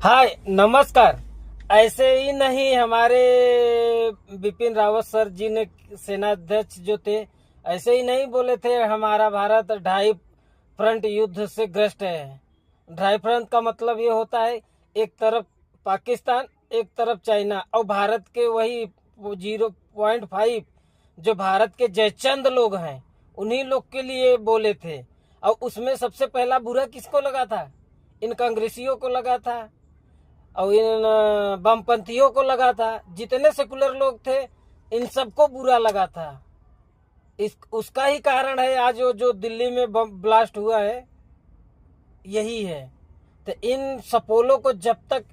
हाय नमस्कार। ऐसे ही नहीं हमारे बिपिन रावत सर जी ने, सेनाध्यक्ष जो थे, ऐसे ही नहीं बोले थे हमारा भारत ढाई फ्रंट युद्ध से ग्रस्त है। ढाई फ्रंट का मतलब ये होता है, एक तरफ पाकिस्तान, एक तरफ चाइना, और भारत के वही 0.5 जो भारत के जयचंद लोग हैं, उन्हीं लोग के लिए बोले थे। और उसमें सबसे पहला बुरा किसको लगा था? इन कांग्रेसियों को लगा था और इन वामपंथियों को लगा था। जितने सेकुलर लोग थे, इन सबको बुरा लगा था। इस उसका ही कारण है आज जो दिल्ली में बम ब्लास्ट हुआ है, यही है। तो इन सपोलों को जब तक,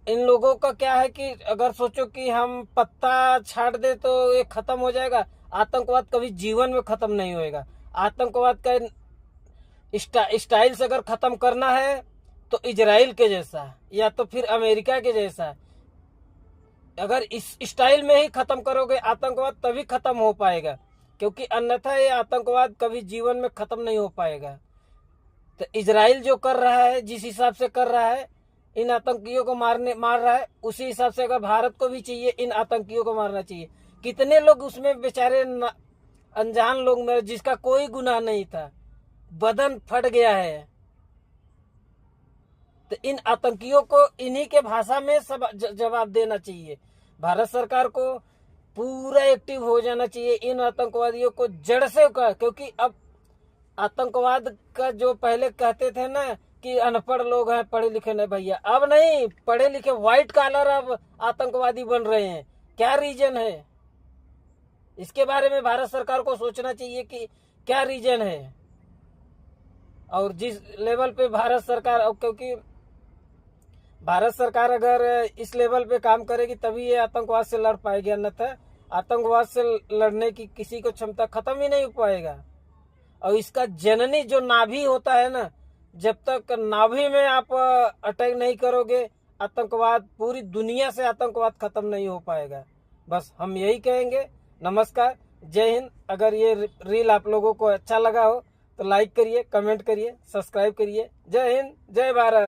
इन लोगों का क्या है कि अगर सोचो कि हम पत्ता छाट दे तो ये खत्म हो जाएगा, आतंकवाद कभी जीवन में खत्म नहीं होएगा। आतंकवाद का स्टाइल से अगर खत्म करना है तो इजराइल के जैसा या तो फिर अमेरिका के जैसा, अगर इस स्टाइल में ही खत्म करोगे आतंकवाद, तभी खत्म हो पाएगा। क्योंकि अन्यथा ये आतंकवाद कभी जीवन में खत्म नहीं हो पाएगा। तो इजराइल जो कर रहा है, जिस हिसाब से कर रहा है, इन आतंकियों को मार रहा है, उसी हिसाब से अगर भारत को भी चाहिए इन आतंकियों को मारना चाहिए। कितने लोग उसमें बेचारे अनजान लोग में, जिसका कोई गुनाह नहीं था, बदन फट गया है। तो इन आतंकियों को इन्हीं के भाषा में सब जवाब देना चाहिए। भारत सरकार को पूरा एक्टिव हो जाना चाहिए इन आतंकवादियों को जड़ से का। क्योंकि अब आतंकवाद का जो पहले कहते थे ना कि अनपढ़ लोग हैं, पढ़े लिखे नहीं, भैया अब नहीं, पढ़े लिखे व्हाइट कॉलर अब आतंकवादी बन रहे हैं। क्या रीजन है? इसके बारे में भारत सरकार को सोचना चाहिए कि क्या रीजन है। और जिस लेवल पे भारत सरकार, क्योंकि भारत सरकार अगर इस लेवल पे काम करेगी तभी ये आतंकवाद से लड़ पाएगी, अन्यथा आतंकवाद से लड़ने की किसी को क्षमता खत्म ही नहीं हो पाएगा। और इसका जननी जो नाभि होता है ना, जब तक नाभि में आप अटैक नहीं करोगे, आतंकवाद, पूरी दुनिया से आतंकवाद खत्म नहीं हो पाएगा। बस हम यही कहेंगे। नमस्कार, जय हिंद। अगर ये रील आप लोगों को अच्छा लगा हो तो लाइक करिए, कमेंट करिए, सब्सक्राइब करिए। जय हिंद, जय भारत।